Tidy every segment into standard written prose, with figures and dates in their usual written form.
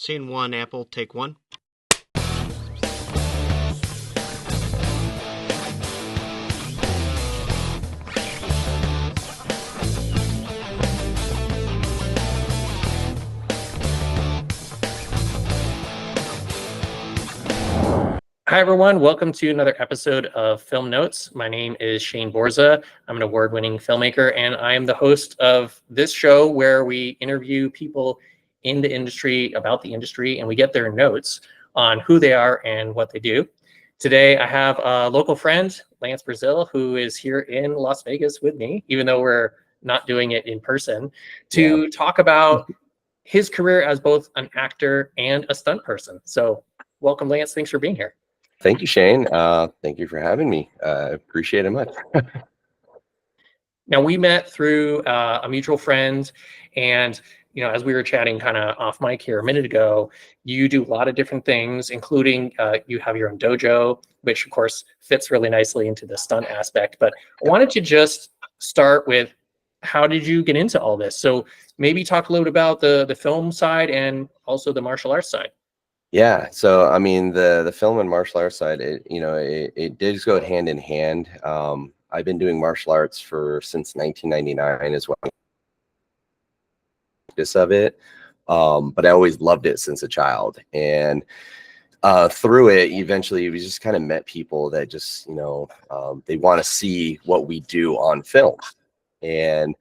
Scene one, Apple, take one. Hi, everyone. Welcome to another episode of Film Notes. My name is Shane Borza. I'm an award-winning filmmaker, and I am the host of this show where we interview people in the industry about the industry, and we get their notes on who they are and what they do. Today, I have a local friend, Lance Brazil, who is here in Las Vegas with me, even though we're not doing it in person, to talk about his career as both an actor and a stunt person. So welcome, Lance. Thanks for being here. Thank you, Shane. Thank you for having me. Appreciate it much. Now, we met through a mutual friend, and as we were chatting kind of off mic here a minute ago, you do a lot of different things, including you have your own dojo, which of course fits really nicely into the stunt aspect. But I wanted to just start with, how did you get into all this? So maybe talk a little bit about the film side and also the martial arts side. Yeah, so I mean, the film and martial arts side, it did go hand in hand. I've been doing martial arts since 1999 is what this of it. But I always loved it since a child, and through it, eventually we just kind of met people that just they want to see what we do on film. And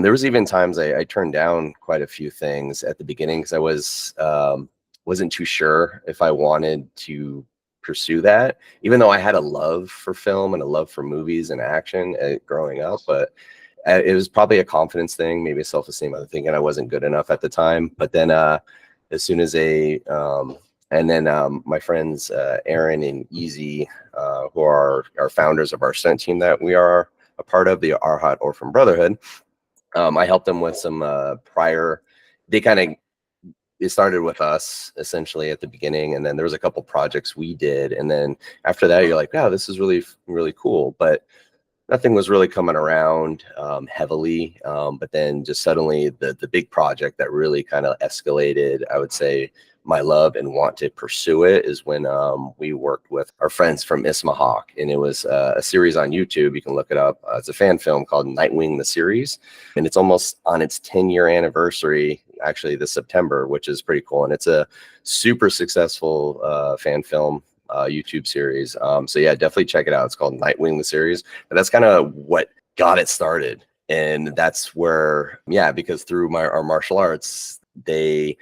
there was even times I turned down quite a few things at the beginning because I wasn't too sure if I wanted to pursue that, even though I had a love for film and a love for movies and action growing up. But it was probably a confidence thing, maybe a self-esteem. I was thinking I wasn't good enough at the time. But then as soon as my friends Aaron and Easy, who are founders of our stunt team that we are a part of, the Arhat Orphan Brotherhood, I helped them with some it started with us essentially at the beginning, and then there was a couple projects we did, and then after that you're like, wow, this is really, really cool. But nothing was really coming around heavily. But then just suddenly the big project that really kind of escalated, I would say, my love and want to pursue it is when we worked with our friends from Ismahawk, and it was a series on YouTube. You can look it up. It's a fan film called Nightwing the Series, and it's almost on its 10-year anniversary actually this September, which is pretty cool. And it's a super successful fan film YouTube series. So yeah, definitely check it out. It's called Nightwing the Series, but that's kind of what got it started. And that's where, because through our martial arts, they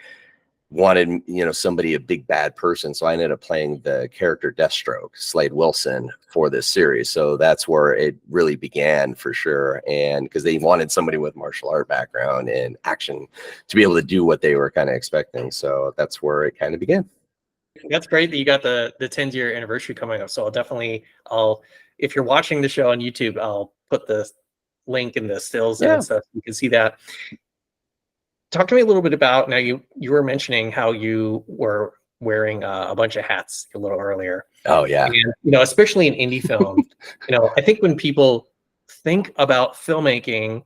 wanted somebody, a big bad person, so I ended up playing the character Deathstroke, Slade Wilson, for this series. So that's where it really began for sure, and because they wanted somebody with martial art background and action to be able to do what they were kind of expecting. So that's where it kind of began. That's great that you got the 10-year anniversary coming up. So I'll if you're watching the show on YouTube, I'll put the link in the stills and stuff so you can see that. Talk to me a little bit about, now you were mentioning how you were wearing a bunch of hats a little earlier. Oh yeah. And, especially in indie film, I think when people think about filmmaking,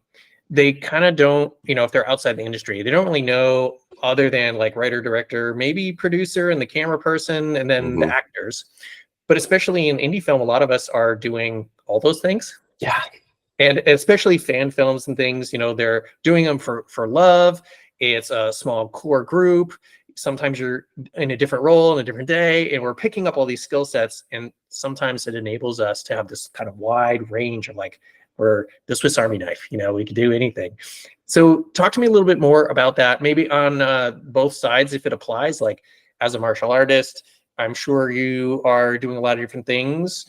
they kind of don't, if they're outside the industry, they don't really know other than like writer, director, maybe producer and the camera person, and then the actors. But especially in indie film, a lot of us are doing all those things. Yeah. And especially fan films and things, they're doing them for love. It's a small core group. Sometimes you're in a different role on a different day, and we're picking up all these skill sets. And sometimes it enables us to have this kind of wide range of like, we're the Swiss Army knife, we can do anything. So talk to me a little bit more about that, maybe on both sides, if it applies. Like, as a martial artist, I'm sure you are doing a lot of different things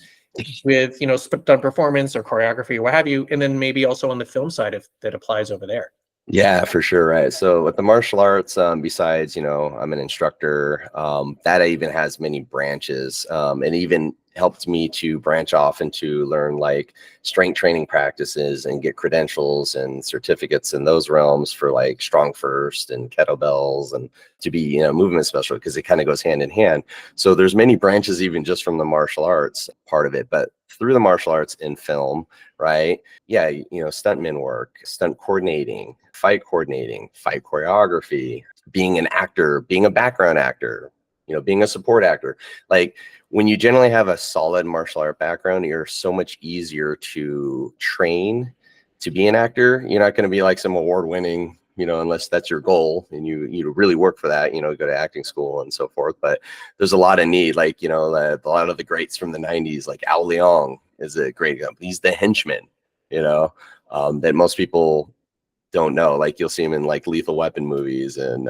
with stunt performance or choreography or what have you, and then maybe also on the film side, if that applies over there. Yeah, for sure. Right. So with the martial arts, besides, I'm an instructor, that even has many branches, and even helped me to branch off and to learn like strength training practices and get credentials and certificates in those realms for like strong first and kettlebells, and to be, movement specialist, because it kind of goes hand in hand. So there's many branches even just from the martial arts part of it, but through the martial arts in film, right? Yeah, stuntman work, stunt coordinating, fight choreography, being an actor, being a background actor, you know, being a support actor. Like when you generally have a solid martial art background, you're so much easier to train to be an actor. You're not going to be like some award-winning, you know, unless that's your goal and you really work for that, you know, go to acting school and so forth. But there's a lot of need, like, you know, a lot of the greats from the 90s, like Ao Leong is a great example. He's the henchman, you know, that most people don't know. Like you'll see him in like Lethal Weapon movies and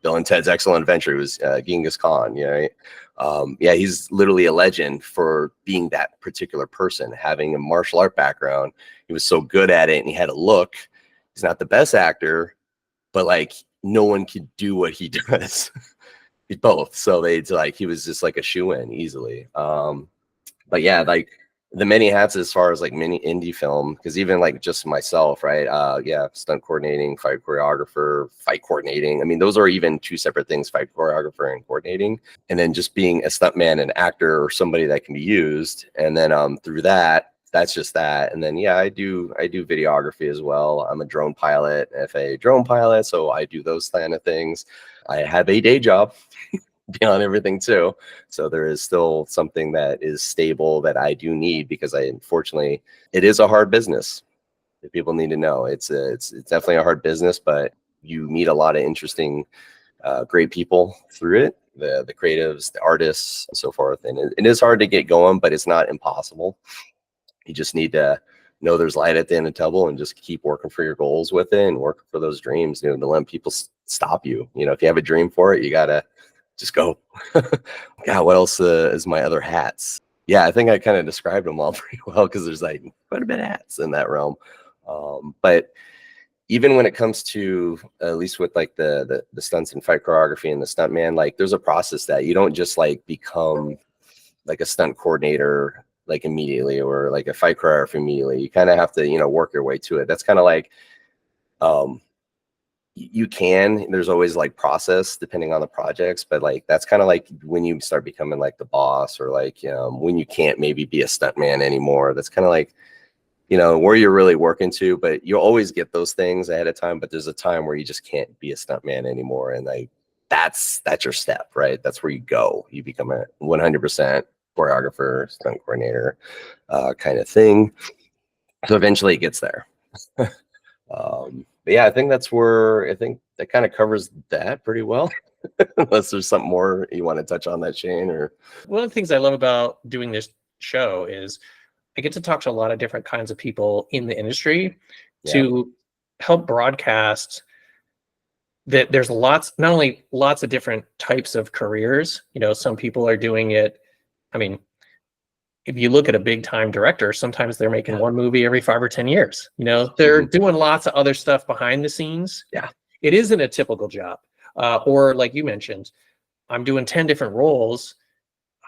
Bill and Ted's Excellent Adventure. He was Genghis Khan, you know, right? Yeah, he's literally a legend for being that particular person, having a martial art background. He was so good at it and he had a look. He's not the best actor, but like no one could do what he does. He's both. So they like, he was just like a shoe-in easily. But yeah, like the many hats as far as like mini indie film, because even like just myself, right? Yeah, stunt coordinating, fight choreographer, fight coordinating. I mean, those are even two separate things, fight choreographer and coordinating. And then just being a stuntman, an actor, or somebody that can be used. And then through that, that's just that. And then yeah, I do videography as well. I'm a drone pilot, FAA drone pilot, so I do those kind of things. I have a day job beyond everything too, so there is still something that is stable that I do need, because I unfortunately, it is a hard business. That people need to know it's definitely a hard business, but you meet a lot of interesting great people through it, the creatives, the artists, and so forth. And it is hard to get going, but it's not impossible. You just need to know there's light at the end of the tunnel and just keep working for your goals with it and working for those dreams, you know, to let people stop you. You know, if you have a dream for it, you gotta just go. God, what else is my other hats? Yeah, I think I kind of described them all pretty well, because there's like quite a bit of hats in that realm. But even when it comes to, at least with like the stunts and fight choreography and the stunt man, like there's a process that you don't just like become like a stunt coordinator like immediately, or like a fight choreographer immediately. You kind of have to, you know, work your way to it. That's kind of like, you can, there's always like process depending on the projects, but like that's kind of like when you start becoming like the boss, or like when you can't maybe be a stuntman anymore. That's kind of like, you know, where you're really working to. But you'll always get those things ahead of time, but there's a time where you just can't be a stuntman anymore, and like that's your step, right? That's where you go. You become a 100% choreographer, stunt coordinator, kind of thing. So eventually it gets there. But yeah, I think that kind of covers that pretty well. Unless there's something more you want to touch on that, Shane, or One of the things I love about doing this show is I get to talk to a lot of different kinds of people in the industry to help broadcast that there's not only lots of different types of careers. You know, some people are doing it. I mean, if you look at a big time director, sometimes they're making one movie every 5 or 10 years. You know, they're doing lots of other stuff behind the scenes. Yeah. It isn't a typical job. Or like you mentioned, I'm doing 10 different roles.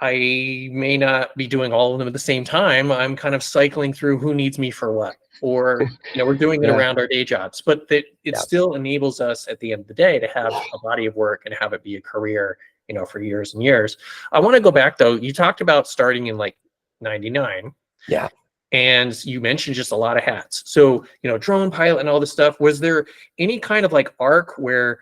I may not be doing all of them at the same time. I'm kind of cycling through who needs me for what, or, you know, we're doing it around our day jobs, but it still enables us at the end of the day to have a body of work and have it be a career, you know, for years and years. I want to go back though. You talked about starting in like 99. Yeah. And you mentioned just a lot of hats. So, you know, drone pilot and all this stuff. Was there any kind of like arc where,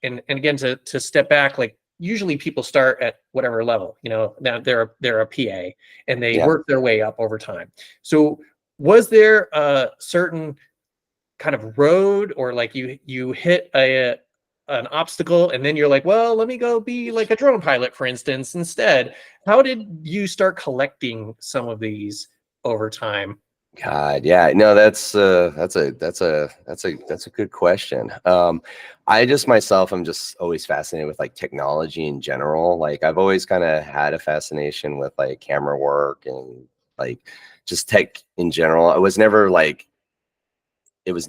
and again, to step back, like usually people start at whatever level, you know, now they're a PA and they work their way up over time. So was there a certain kind of road, or like you hit an obstacle and then you're like, well, let me go be like a drone pilot, for instance, instead? How did you start collecting some of these over time? God, yeah, no, that's a good question. I just myself, I'm just always fascinated with like technology in general. Like I've always kind of had a fascination with like camera work and like just tech in general. I was never like, it was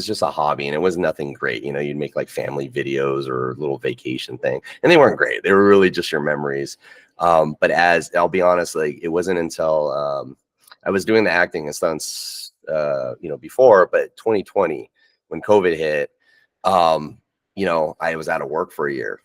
just a hobby, and it was nothing great. You know, you'd make like family videos or a little vacation thing, and they weren't great. They were really just your memories. But as I'll be honest, like it wasn't until I was doing the acting and stunts, you know, before, but 2020 when COVID hit, you know, I was out of work for a year.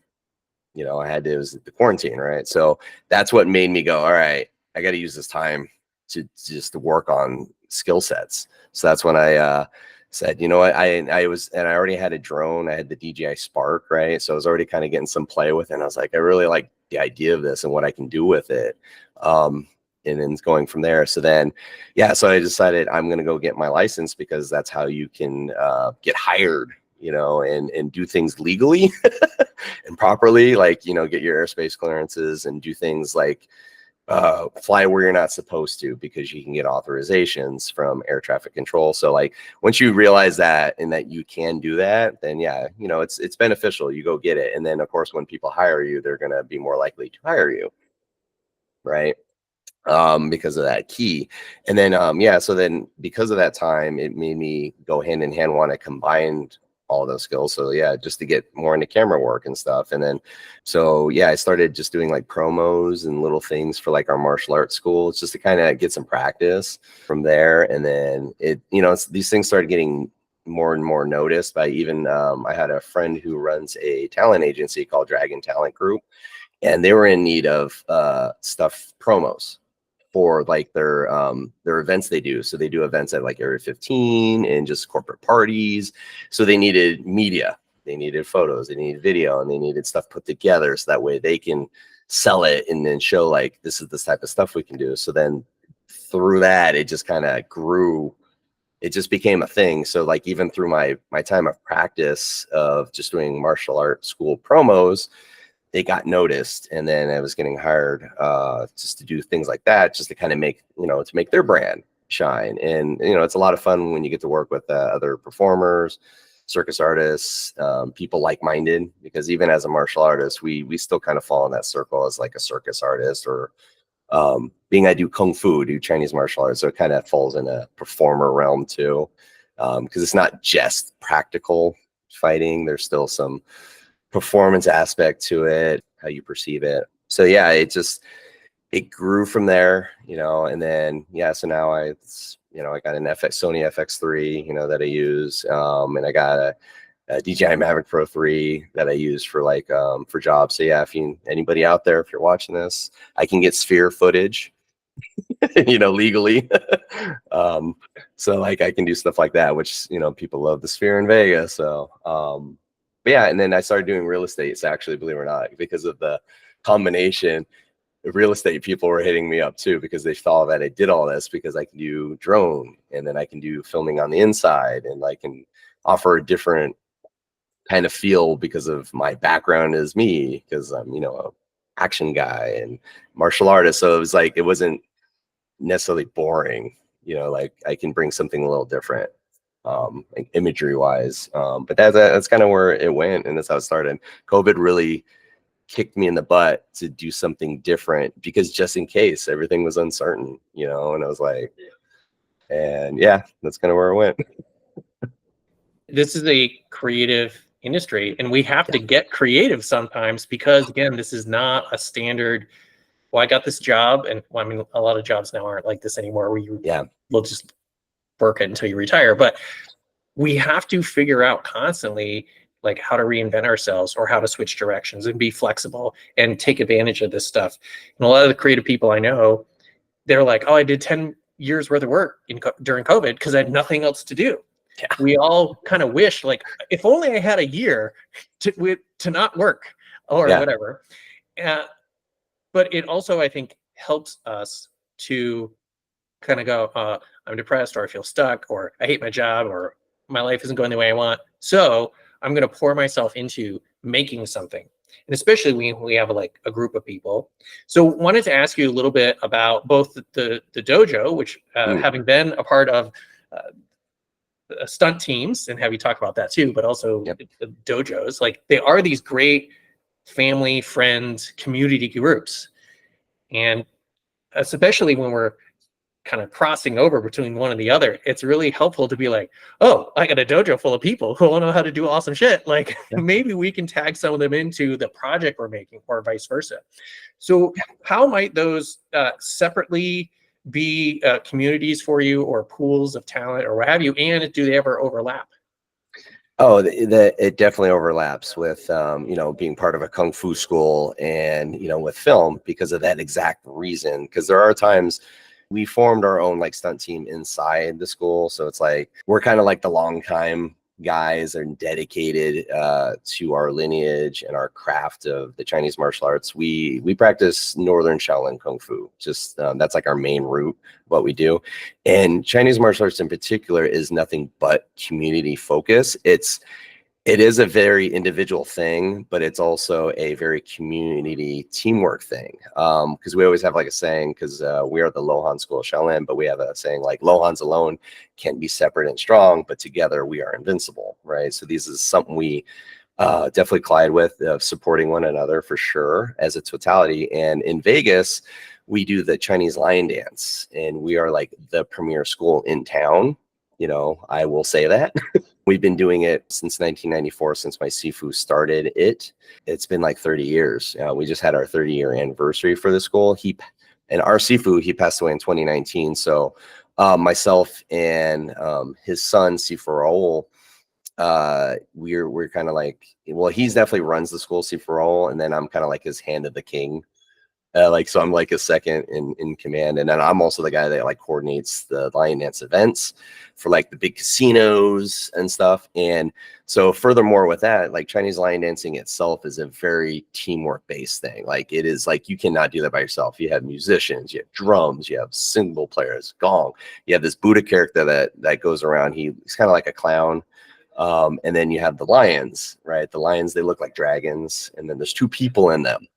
You know, it was the quarantine, right? So that's what made me go, all right, I got to use this time to just to work on skill sets. So that's when I said, you know what, and I already had a drone. I had the DJI Spark, right? So I was already kind of getting some play with it. And I was like, I really like the idea of this and what I can do with it. And then going from there. So then, yeah, so I decided I'm going to go get my license, because that's how you can get hired, you know, and do things legally and properly, like, you know, get your airspace clearances and do things like fly where you're not supposed to, because you can get authorizations from air traffic control. So like, once you realize that, and that you can do that, then yeah, you know, it's beneficial. You go get it. And then of course, when people hire you, they're going to be more likely to hire you, right? Because of that key. And then yeah, so then because of that time, it made me go hand in hand, want to combine all those skills. So yeah, just to get more into camera work and stuff. And then so yeah, I started just doing like promos and little things for like our martial arts school. It's just to kind of get some practice from there. And then it, you know, these things started getting more and more noticed by even I had a friend who runs a talent agency called Dragon Talent Group, and they were in need of stuff promos for like their events they do. So they do events at like Area 15 and just corporate parties. So they needed media, they needed photos, they needed video, and they needed stuff put together so that way they can sell it and then show like, this is the type of stuff we can do. So then through that, it just kind of grew. It just became a thing. So like, even through my time of practice of just doing martial arts school promos, they got noticed, and then I was getting hired just to do things like that, just to kind of make, you know, to make their brand shine. And, you know, it's a lot of fun when you get to work with other performers, circus artists, people like-minded, because even as a martial artist, we still kind of fall in that circle as like a circus artist, or being I do Kung Fu, do Chinese martial arts. So it kind of falls in a performer realm too, because it's not just practical fighting. There's still some performance aspect to it, how you perceive it. So yeah, it grew from there, you know. And then yeah, so now I got an Sony FX3, you know, that I use, and I got a DJI Mavic Pro 3 that I use for like for jobs. So yeah, if anybody out there, if you're watching this, I can get sphere footage, you know, legally. So like, I can do stuff like that, which, you know, people love the sphere in Vegas. So but yeah, and then I started doing real estate. So actually, believe it or not, because of the combination, the real estate people were hitting me up too, because they saw that I did all this, because I can do drone, and then I can do filming on the inside, and I can offer a different kind of feel because of my background as me, because I'm, you know, a action guy and martial artist. So it was like, it wasn't necessarily boring, you know, like I can bring something a little different, like imagery wise. But that's kind of where it went, and that's how it started. COVID really kicked me in the butt to do something different, because just in case, everything was uncertain, you know. And I was like, and yeah, that's kind of where it went. This is a creative industry, and we have to get creative sometimes, because again, this is not a standard, well, I got this job, and well, I mean, a lot of jobs now aren't like this anymore, where you will just work it until you retire. But we have to figure out constantly like how to reinvent ourselves, or how to switch directions and be flexible and take advantage of this stuff. And a lot of the creative people I know, they're like, oh, I did 10 years worth of work during COVID because I had nothing else to do. Yeah. We all kind of wish, like, if only I had a year to not work or whatever. But it also, I think, helps us to kind of go, I'm depressed, or I feel stuck, or I hate my job, or my life isn't going the way I want. So I'm going to pour myself into making something. And especially when we have like a group of people. So wanted to ask you a little bit about both the dojo, which having been a part of stunt teams, and have you talk about that too, but also the dojos, like they are these great family, friends, community groups. And especially when we're kind of crossing over between one and the other, it's really helpful to be like, oh, I got a dojo full of people who all know how to do awesome shit. Like maybe we can tag some of them into the project we're making, or vice versa. So how might those separately be communities for you, or pools of talent, or what have you? And do they ever overlap? Oh, it definitely overlaps with, you know, being part of a Kung Fu school, and, you know, with film, because of that exact reason. Because there are times, We formed our own like stunt team inside the school. So it's like, we're kind of like the long time guys and dedicated to our lineage and our craft of the Chinese martial arts. We practice Northern Shaolin Kung Fu. Just that's like our main route, what we do. And Chinese martial arts in particular is nothing but community focus. It is a very individual thing, but it's also a very community teamwork thing. Because we always have like a saying, because we are the Lohan School of Shaolin, but we have a saying like Lohans alone can't be separate and strong, but together we are invincible, right? So this is something we definitely collide with, supporting one another for sure as a totality. And in Vegas, we do the Chinese lion dance, and we are like the premier school in town. I will say that. We've been doing it since 1994, since my Sifu started it. It's been like 30 years. We just had our 30-year anniversary for the school. And our Sifu, he passed away in 2019. So myself and his son, Sifu Raul, we're kind of like, well, he's definitely runs the school, Sifu Raul, and then I'm kind of like his hand of the king. So I'm like a second in command. And then I'm also the guy that like coordinates the lion dance events for like the big casinos and stuff. And so furthermore with that, like Chinese lion dancing itself is a very teamwork based thing. Like it is like, you cannot do that by yourself. You have musicians, you have drums, you have cymbal players, gong. You have this Buddha character that goes around. He's kind of like a clown. And then you have the lions, right? The lions, they look like dragons. And then there's two people in them.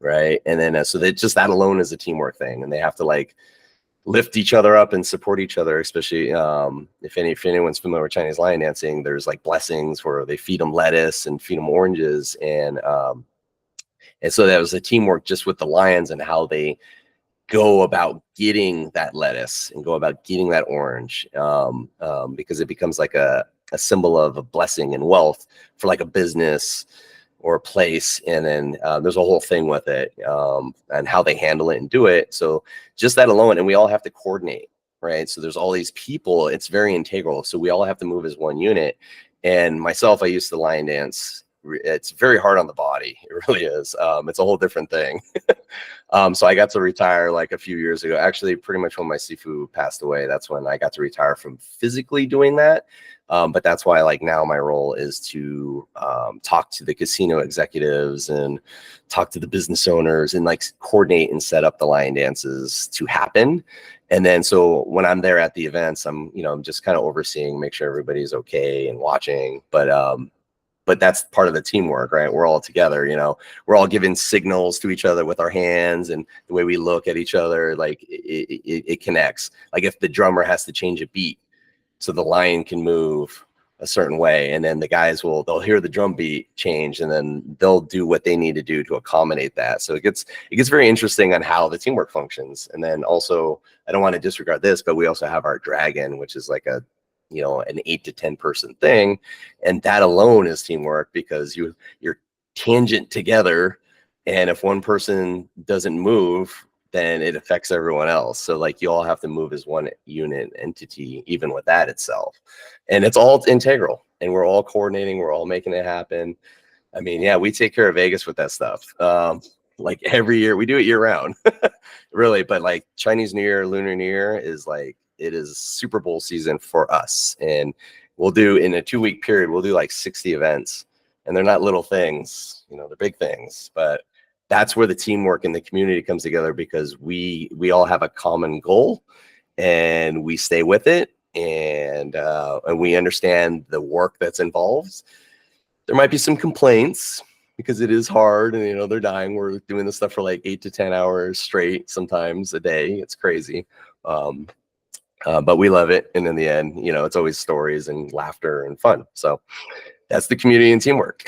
Right. And then so that alone is a teamwork thing, and they have to like lift each other up and support each other, especially if anyone's familiar with Chinese lion dancing. There's like blessings where they feed them lettuce and feed them oranges, and so that was a teamwork just with the lions and how they go about getting that lettuce and go about getting that orange, because it becomes like a symbol of a blessing and wealth for like a business or a place. And then there's a whole thing with it, and how they handle it and do it. So just that alone, and we all have to coordinate, right? So there's all these people, it's very integral. So we all have to move as one unit. And myself, I used to lion dance. It's very hard on the body. It really is. It's a whole different thing. So I got to retire like a few years ago, actually pretty much when my Sifu passed away. That's when I got to retire from physically doing that. But that's why like now my role is to talk to the casino executives and talk to the business owners and like coordinate and set up the lion dances to happen. And then so when I'm there at the events, I'm just kind of overseeing, make sure everybody's okay and watching. But that's part of the teamwork, right? We're all together, we're all giving signals to each other with our hands, and the way we look at each other, like it connects. Like if the drummer has to change a beat so the lion can move a certain way, and then the guys they'll hear the drum beat change, and then they'll do what they need to do to accommodate that. So it gets very interesting on how the teamwork functions. And then also, I don't want to disregard this, but we also have our dragon, which is like an 8 to 10 person thing, and that alone is teamwork, because you're tangent together, and if one person doesn't move, then it affects everyone else. So like you all have to move as one unit entity, even with that itself. And it's all integral, and we're all coordinating, we're all making it happen. I mean, yeah, we take care of Vegas with that stuff. Like every year, we do it year round, really. But like Chinese New Year, Lunar New Year is like, it is Super Bowl season for us. And we'll do, in a 2-week period, we'll do like 60 events, and they're not little things, they're big things. But that's where the teamwork and the community comes together, because we all have a common goal, and we stay with it, and we understand the work that's involved. There might be some complaints because it is hard, and they're dying. We're doing this stuff for like 8 to 10 hours straight, sometimes a day. It's crazy. But we love it. And in the end, it's always stories and laughter and fun. So that's the community and teamwork.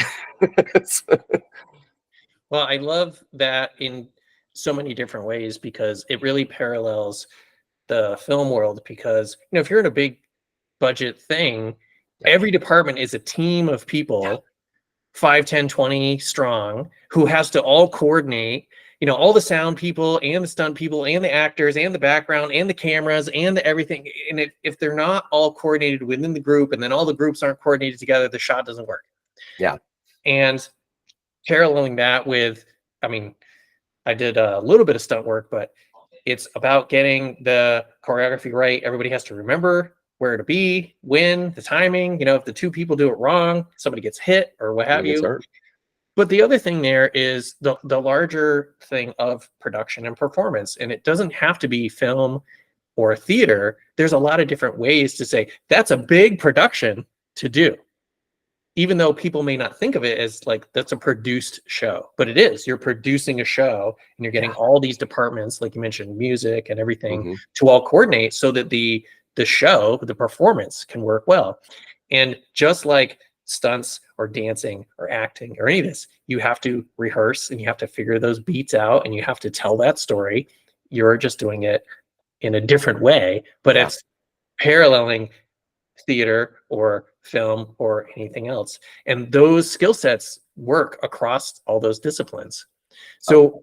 Well, I love that in so many different ways, because it really parallels the film world. Because, if you're in a big budget thing, every department is a team of people, 5, 10, 20 strong, who has to all coordinate, all the sound people and the stunt people and the actors and the background and the cameras and the everything. And if they're not all coordinated within the group, and then all the groups aren't coordinated together, the shot doesn't work. Yeah. And paralleling that with, I mean, I did a little bit of stunt work, but It's about getting the choreography right. Everybody has to remember where to be, when, the timing. You know, if the two people do it wrong, somebody gets hit or what have It gets you. hurt. But the other thing there is the larger thing of production and performance. And it doesn't have to be film or theater. There's a lot of different ways to say that's a big production to do, even though people may not think of it as like that's a produced show, but it is. You're producing a show and you're getting all these departments, like you mentioned, music and everything, Mm-hmm. to all coordinate so that the show, the performance can work well. And just like stunts or dancing or acting or any of this, you have to rehearse and you have to figure those beats out and you have to tell that story. You're just doing it in a different way, but Yeah. it's paralleling theater or film or anything else. And those skill sets work across all those disciplines. So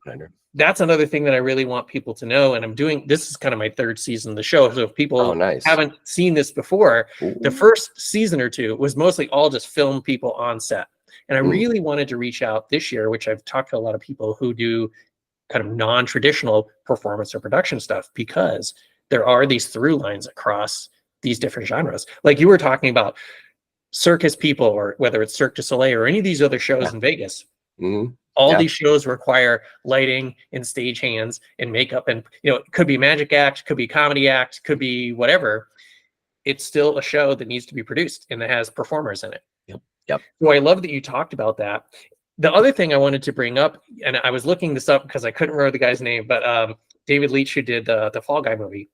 that's another thing that I really want people to know. And I'm doing, this is kind of my third season of the show. So if people haven't seen this before, the first season or two was mostly all just film people on set. And I really wanted to reach out this year, which I've talked to a lot of people who do kind of non-traditional performance or production stuff, because there are these through lines across these different genres. Like you were talking about circus people, or whether it's Cirque du Soleil or any of these other shows in Vegas. All these shows require lighting and stage hands and makeup, and you know, it could be magic act, could be comedy act, could be whatever. It's still a show that needs to be produced and that has performers in it. So I love that you talked about that. The other thing I wanted to bring up, and I was looking this up because I couldn't remember the guy's name, but David Leitch, who did the Fall Guy movie.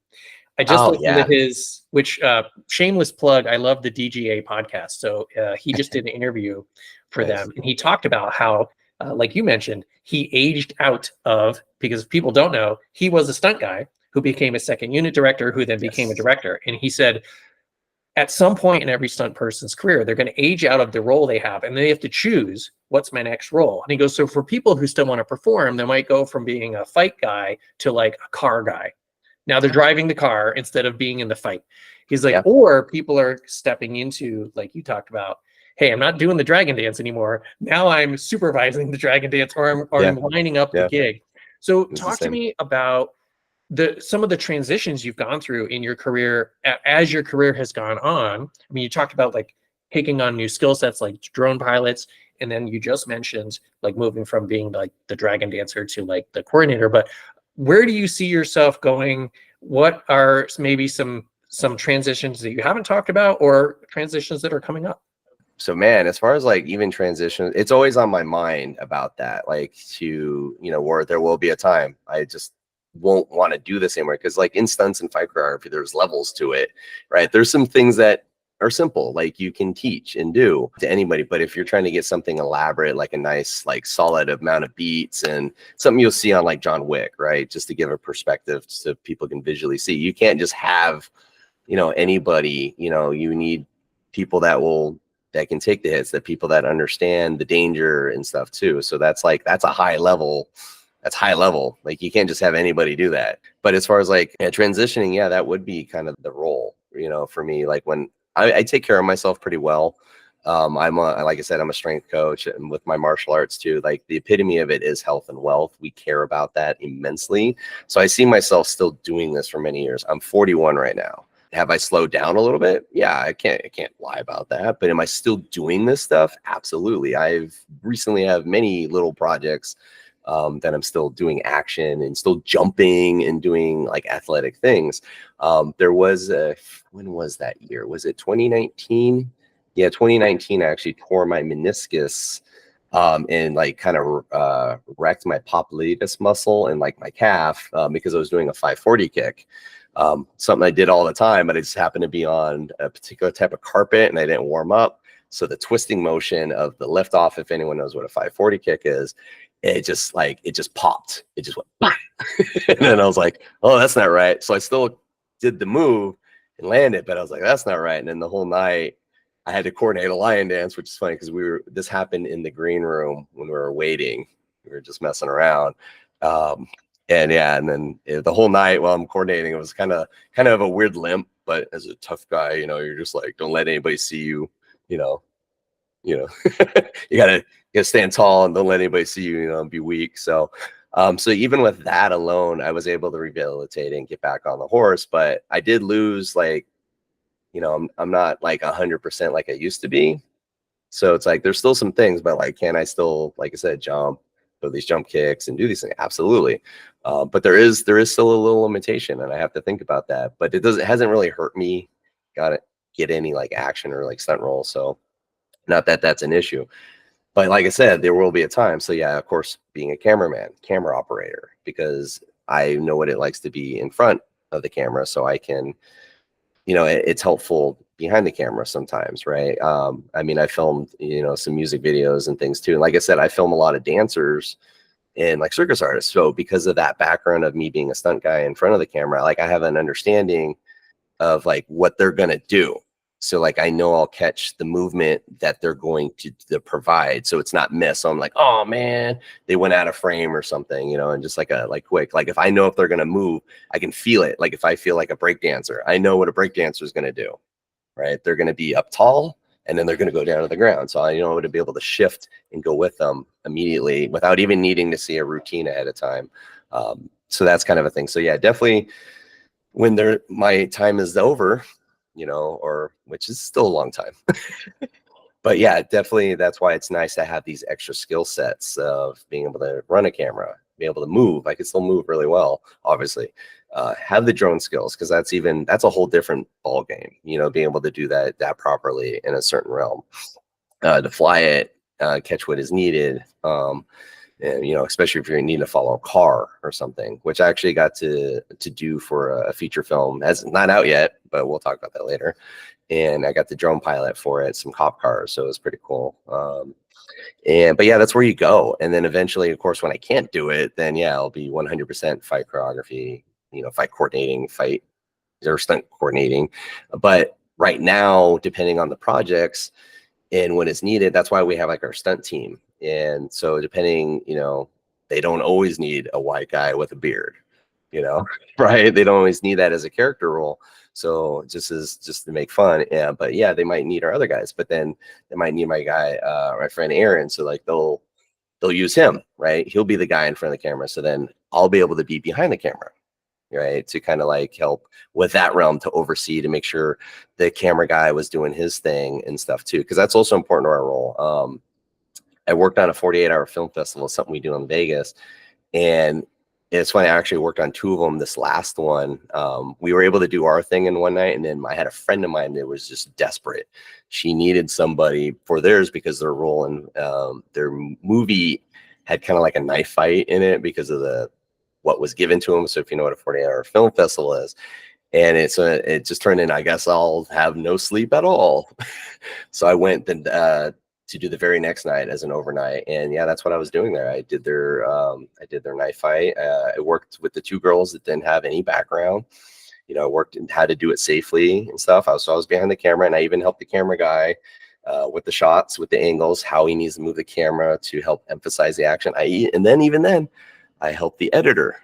I just listened to his, which shameless plug, I love the DGA podcast. So he just did an interview for them, and he talked about how, like you mentioned, he aged out of, because people don't know, he was a stunt guy who became a second unit director, who then became a director. And he said, at some point in every stunt person's career, they're going to age out of the role they have, and they have to choose, what's my next role? And he goes, so for people who still want to perform, they might go from being a fight guy to like a car guy. Now they're driving the car instead of being in the fight. He's like, or people are stepping into, like you talked about, hey, I'm not doing the dragon dance anymore. Now I'm supervising the dragon dance, or I'm lining up the gig. So talk to me about some of the transitions you've gone through in your career as your career has gone on. I mean, you talked about like taking on new skill sets like drone pilots, and then you just mentioned like moving from being like the dragon dancer to like the coordinator. But where do you see yourself going? What are maybe some transitions that you haven't talked about, or transitions that are coming up? So man, as far as like even transition, it's always on my mind about that, like to, you know, where there will be a time I just won't want to do this anymore. Because like in stunts and fight choreography, there's levels to it, right? There's some things that are simple, like you can teach and do to anybody. But if you're trying to get something elaborate, like a nice, like solid amount of beats, and something you'll see on like John Wick, right? Just to give a perspective so people can visually see, you can't just have, you know, anybody, you know, you need people that can take the hits, that people that understand the danger and stuff too. So that's like, that's a high level. That's high level. Like you can't just have anybody do that. But as far as like transitioning, yeah, that would be kind of the role, you know, for me. Like when I take care of myself pretty well. Like I said, I'm a strength coach, and with my martial arts too, like the epitome of it is health and wealth. We care about that immensely. So I see myself still doing this for many years. I'm 41 right now. Have I slowed down a little bit? Yeah, I can't lie about that. But am I still doing this stuff? Absolutely. I've recently have many little projects that I'm still doing action and still jumping and doing like athletic things. There was when was that year? Was it 2019? Yeah, 2019. I actually tore my meniscus and like kind of wrecked my popliteus muscle and like my calf because I was doing a 540 kick. Something I did all the time, but it just happened to be on a particular type of carpet and I didn't warm up. So the twisting motion of the lift off, if anyone knows what a 540 kick is, it just popped. It just went, bah! And then I was like, oh, that's not right. So I still did the move and landed, but I was like, that's not right. And then the whole night I had to coordinate a lion dance, which is funny because this happened in the green room when we were waiting. We were just messing around. And yeah, and then the whole night while I'm coordinating, it was kind of a weird limp, but as a tough guy, you know, you're just like, don't let anybody see you, you know, you gotta stand tall and don't let anybody see you, you know, and be weak. So So even with that alone, I was able to rehabilitate and get back on the horse, but I did lose, like, I'm not like 100% like I used to be. So it's like there's still some things, but like, can I still, like I said, jump, do these jump kicks and do these things? Absolutely. But there is still a little limitation, and I have to think about that. But it hasn't really hurt me. Got to get any like action or like stunt role. So not that that's an issue. But like I said, there will be a time. So yeah, of course, being a cameraman, camera operator, because I know what it likes to be in front of the camera, so I can, it's helpful behind the camera sometimes, right? I mean, I filmed, some music videos and things too. And like I said, I film a lot of dancers and like circus artists. So because of that background of me being a stunt guy in front of the camera, like I have an understanding of like what they're gonna do. So like I know I'll catch the movement that they're going to provide, so it's not miss. So I'm like, oh man, they went out of frame or something, and just like a quick, like if I know if they're gonna move, I can feel it. Like if I feel like a break dancer, I know what a break dancer is gonna do, right? They're gonna be up tall and then they're gonna go down to the ground. So I know to be able to shift and go with them immediately without even needing to see a routine ahead of time. So that's kind of a thing. So yeah, definitely when my time is over, or which is still a long time. But yeah, definitely that's why it's nice to have these extra skill sets of being able to run a camera, be able to move. I can still move really well, obviously. Have the drone skills, because that's a whole different ball game, being able to do that properly in a certain realm. To fly it, catch what is needed. And especially if you're needing to follow a car or something, which I actually got to do for a feature film. That's not out yet, but we'll talk about that later. And I got the drone pilot for it, some cop cars, so it was pretty cool. But yeah, that's where you go. And then eventually, of course, when I can't do it, then yeah, I'll be 100% fight choreography, fight coordinating, fight or stunt coordinating. But right now, depending on the projects and when it's needed, that's why we have like our stunt team. And so depending, they don't always need a white guy with a beard, right? They don't always need that as a character role. So just to make fun. Yeah, but yeah, they might need our other guys, but then they might need my guy, my friend Aaron. So like they'll use him, right? He'll be the guy in front of the camera. So then I'll be able to be behind the camera, right, to kind of like help with that realm, to oversee, to make sure the camera guy was doing his thing and stuff too, because that's also important to our role. I worked on a 48-hour film festival, something we do in Vegas, and it's funny, I actually worked on two of them. This last one, we were able to do our thing in one night, and then I had a friend of mine that was just desperate. She needed somebody for theirs because their role in their movie had kind of like a knife fight in it because of what was given to them. So if you know what a 48-hour film festival is, and it just turned in, I guess I'll have no sleep at all. So I went to do the very next night as an overnight, and yeah, that's what I was doing there. I did their knife fight. I worked with the two girls that didn't have any background. I worked and how to do it safely and stuff. I was behind the camera, and I even helped the camera guy with the shots, with the angles, how he needs to move the camera to help emphasize the action. Even then, I helped the editor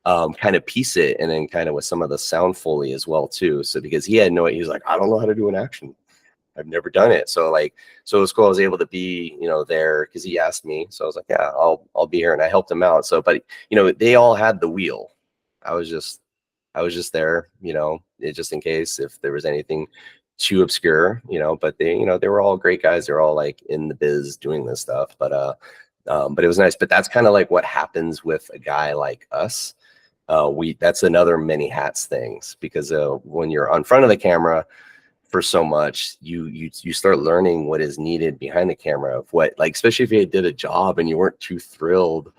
kind of piece it, and then kind of with some of the sound Foley as well too. So because he was like, I don't know how to do an action. I've never done it. So it was cool. I was able to be, there because he asked me. So I was like, yeah, I'll be here. And I helped him out. So, but they all had the wheel. I was just there, just in case if there was anything too obscure, but they were all great guys. They're all like in the biz doing this stuff. But it was nice. But that's kind of like what happens with a guy like us. That's another many hats things, because when you're on front of the camera for so much, you start learning what is needed behind the camera, of what, like, especially if you did a job and you weren't too thrilled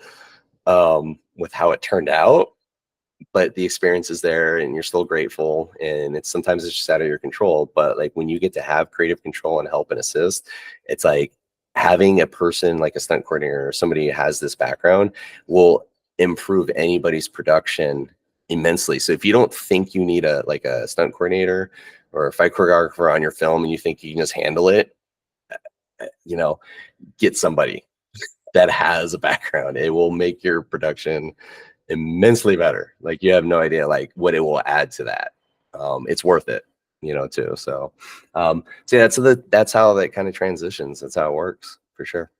with how it turned out, but the experience is there and you're still grateful, and sometimes it's just out of your control. But like when you get to have creative control and help and assist, it's like having a person like a stunt coordinator or somebody who has this background will improve anybody's production immensely. So if you don't think you need a stunt coordinator or a fight choreographer on your film and you think you can just handle it, get somebody that has a background. It will make your production immensely better. Like you have no idea like what it will add to that. It's worth it, too. So yeah, that's how that kind of transitions. That's how it works for sure.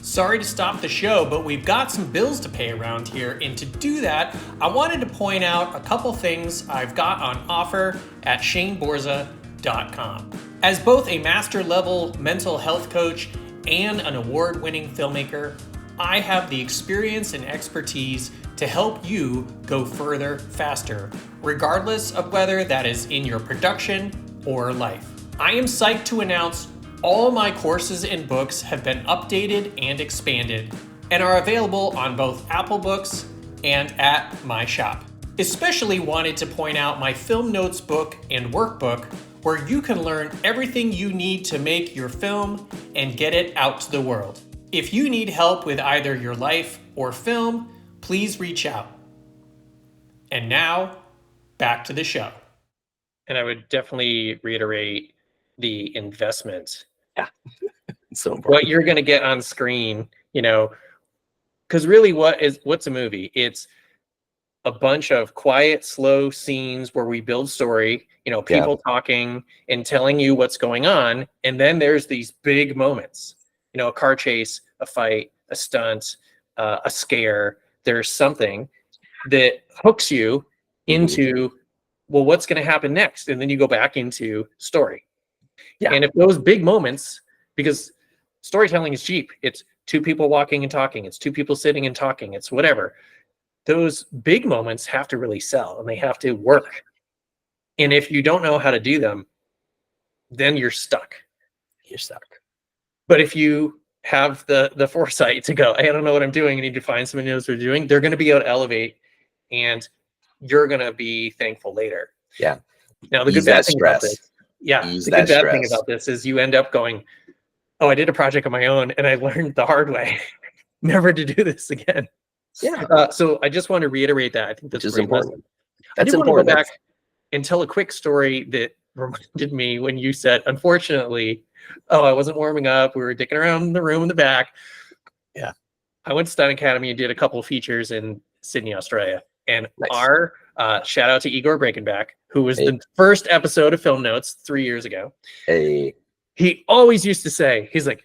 Sorry to stop the show, but we've got some bills to pay around here, and to do that, I wanted to point out a couple things I've got on offer at shaneborza.com. As both a master level mental health coach and an award-winning filmmaker, I have the experience and expertise to help you go further faster, regardless of whether that is in your production or life. I am psyched to announce all my courses and books have been updated and expanded and are available on both Apple Books and at my shop. Especially wanted to point out my film notes book and workbook, where you can learn everything you need to make your film and get it out to the world. If you need help with either your life or film, please reach out. And now, back to the show. And I would definitely reiterate the investment. Yeah. It's so important. What you're going to get on screen, you know, because really what's a movie? It's a bunch of quiet, slow scenes where we build story, you know, people talking and telling you what's going on. And then there's these big moments, you know, a car chase, a fight, a stunt, a scare. There's something that hooks you into, well, what's going to happen next? And then you go back into story. Yeah. And if those big moments, because storytelling is cheap, it's two people walking and talking, it's two people sitting and talking, it's whatever. Those big moments have to really sell and they have to work. And if you don't know how to do them, then you're stuck. You're stuck. But if you have the foresight to go, hey, I don't know what I'm doing, I need to find somebody who knows what they're doing, they're going to be able to elevate and you're going to be thankful later. Yeah. Now, the good bad thing about this, the good bad thing about this is you end up going, oh, I did a project on my own and I learned the hard way never to do this again. Yeah. So I just want to reiterate that. I think that's important. I did want to go back and tell a quick story that reminded me when you said, unfortunately, oh, I wasn't warming up. We were dicking around in the room in the back. Yeah. I went to Stunt Academy and did a couple of features in Sydney, Australia. And our shout out to Igor Breakenback, who was the first episode of Film Notes 3 years ago. He always used to say, he's like,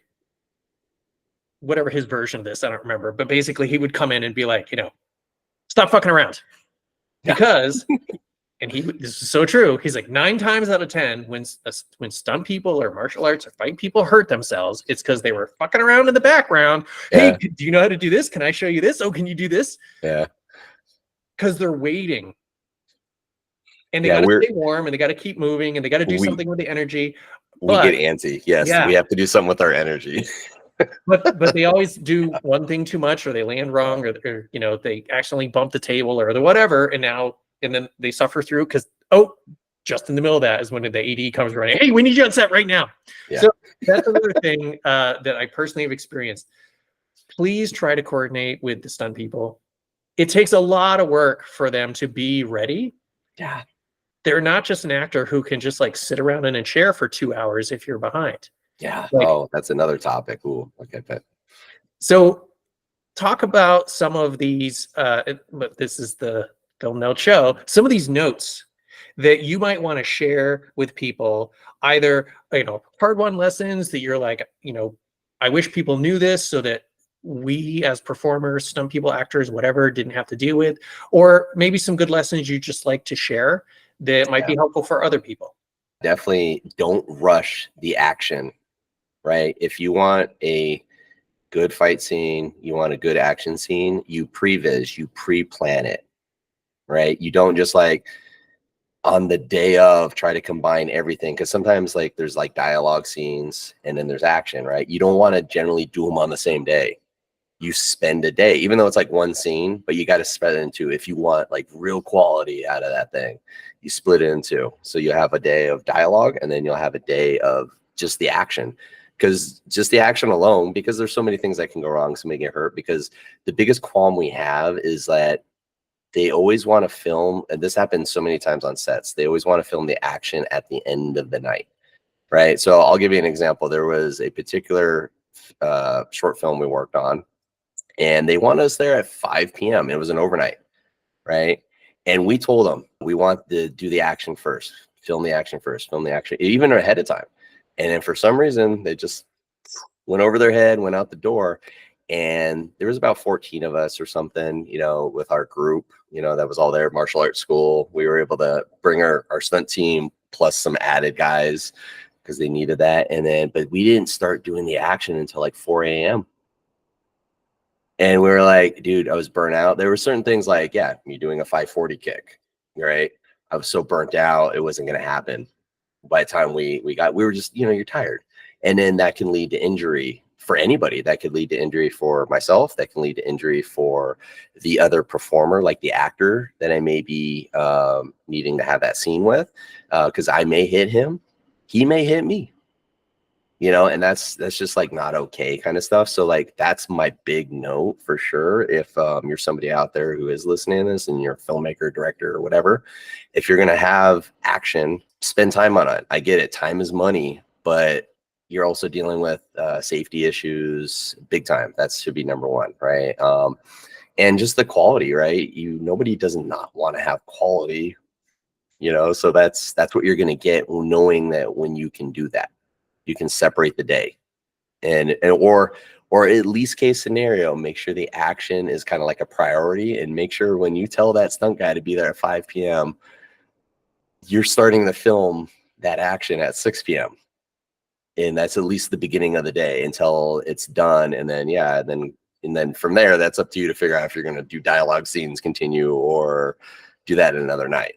whatever his version of this, I don't remember, but basically he would come in and be like, you know, stop fucking around. Because, and this is so true, he's like 9 times out of 10, when stunt people or martial arts or fight people hurt themselves, it's because they were fucking around in the background. Hey, do you know how to do this? Can I show you this? Oh, can you do this? Yeah. Because they're waiting. And they got to stay warm and they got to keep moving and they got to do something with the energy. We get antsy. Yes, we have to do something with our energy. but they always do one thing too much, or they land wrong, or you know, they accidentally bump the table or the whatever, and then they suffer through because just in the middle of that is when the AD comes running. Hey, we need you on set right now. Yeah. So that's another thing that I personally have experienced. Please try to coordinate with the stunt people. It takes a lot of work for them to be ready. Yeah. They're not just an actor who can just like sit around in a chair for 2 hours if you're behind. Yeah. Like, that's another topic. Ooh, okay. So talk about some of these, but this is the Film Note show, some of these notes that you might want to share with people, either, you know, hard-won lessons that you're like, you know, I wish people knew this so that we as performers, stunt people, actors, whatever, didn't have to deal with, or maybe some good lessons you just like to share that might be helpful for other people. Definitely don't rush the action, right? If you want a good fight scene, you want a good action scene, you previs, you pre-plan it, right? You don't just like on the day of try to combine everything, because sometimes like there's like dialogue scenes and then there's action, right? You don't want to generally do them on the same day. You spend a day, even though it's like one scene, but you got to spread it into, if you want like real quality out of that thing, you split it into. So you have a day of dialogue and then you'll have a day of just the action, because just the action alone, because there's so many things that can go wrong, so make it hurt. Because the biggest qualm we have is that they always want to film, and this happens so many times on sets, they always want to film the action at the end of the night, right? So I'll give you an example. There was a particular short film we worked on, and they wanted us there at 5 p.m. It was an overnight, right? And we told them, we want to do the action first, film the action first, film the action, even ahead of time. And then for some reason, they just went over their head, went out the door. And there was about 14 of us or something, with our group, that was all there, martial arts school. We were able to bring our stunt team plus some added guys because they needed that. And then, but we didn't start doing the action until like 4 a.m. And we were like, dude, I was burnt out. There were certain things like, yeah, me doing a 540 kick, right? I was so burnt out, it wasn't going to happen. By the time we were just, you're tired. And then that can lead to injury for anybody. That could lead to injury for myself. That can lead to injury for the other performer, like the actor that I may be needing to have that scene with, because I may hit him. He may hit me. And that's just like not okay kind of stuff. So like, that's my big note for sure. If you're somebody out there who is listening to this and you're a filmmaker, director, or whatever, if you're going to have action, spend time on it. I get it. Time is money, but you're also dealing with safety issues big time. That should be number one. Right. And just the quality, right? Nobody does not want to have quality, so that's what you're going to get, knowing that when you can do that. You can separate the day or at least case scenario, make sure the action is kind of like a priority, and make sure when you tell that stunt guy to be there at 5 p.m., you're starting to film that action at 6 p.m. And that's at least the beginning of the day until it's done. And then, and then from there, that's up to you to figure out if you're going to do dialogue scenes, continue, or do that another night.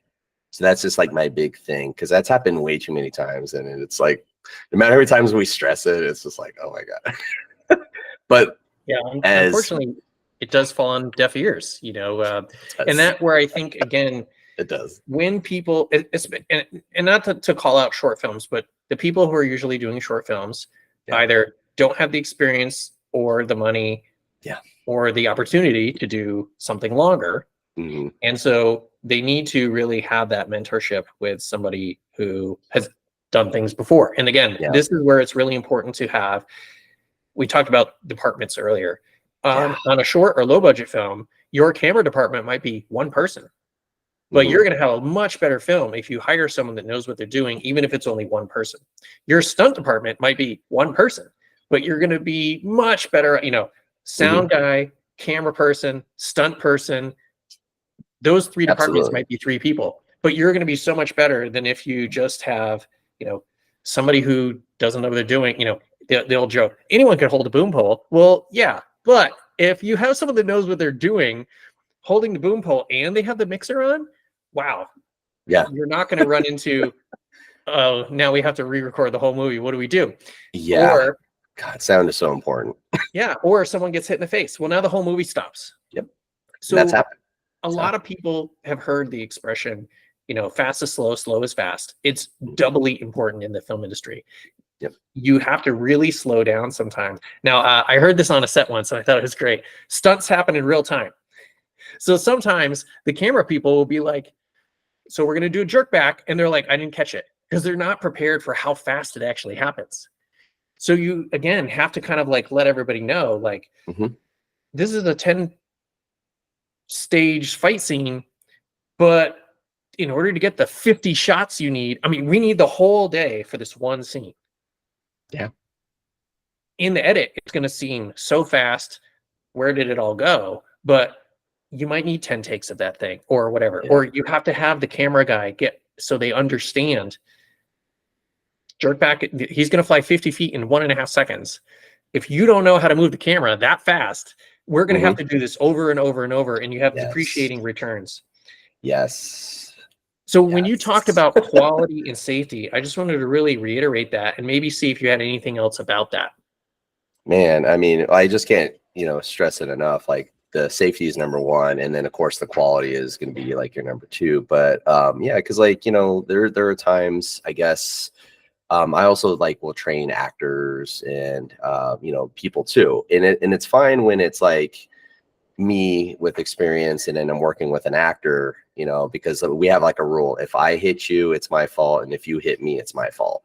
So that's just like my big thing, because that's happened way too many times. And it's like, no matter how many times we stress it, it's just like, oh my God. But yeah, unfortunately, it does fall on deaf ears, and that where I think, again, it does. When people, and not to call out short films, but the people who are usually doing short films either don't have the experience or the money or the opportunity to do something longer. Mm-hmm. And so they need to really have that mentorship with somebody who has done things before. And again, this is where it's really important to have, we talked about departments earlier. On a short or low budget film, your camera department might be one person, but you're going to have a much better film if you hire someone that knows what they're doing, even if it's only one person. Your stunt department might be one person, but you're going to be much better, sound guy, camera person, stunt person. Those three departments might be three people, but you're going to be so much better than if you just have, somebody who doesn't know what they're doing. The old joke, anyone can hold a boom pole. Well, yeah, but if you have someone that knows what they're doing, holding the boom pole, and they have the mixer on, wow. Yeah. You're not going to run into, oh, now we have to re-record the whole movie. What do we do? Yeah. Or, God, sound is so important. Or someone gets hit in the face. Well, now the whole movie stops. Yep. So that's happened. A lot of people have heard the expression, fast is slow, slow is fast. It's doubly important in the film industry. Yep. You have to really slow down sometimes. Now, I heard this on a set once, and I thought it was great. Stunts happen in real time. So sometimes the camera people will be like, so we're going to do a jerk back. And they're like, I didn't catch it, because they're not prepared for how fast it actually happens. So you, again, have to kind of like let everybody know, like, this is a 10-stage fight scene, but in order to get the 50 shots you need, we need the whole day for this one scene. Yeah. In the edit, it's going to seem so fast. Where did it all go? But you might need 10 takes of that thing or whatever. Or you have to have the camera guy get, so they understand, jerk back, he's going to fly 50 feet in 1.5 seconds. If you don't know how to move the camera that fast, we're going to have to do this over and over and over, and you have depreciating returns. Yes. So when you talked about quality and safety, I just wanted to really reiterate that and maybe see if you had anything else about that. Man, I just can't, stress it enough. Like, the safety is number one, and then of course the quality is going to be like your number two. But because like, there are times, I guess, I also will train actors and people too, and it's fine when it's like me with experience and then I'm working with an actor, because we have like a rule: if I hit you, it's my fault, and if you hit me, it's my fault.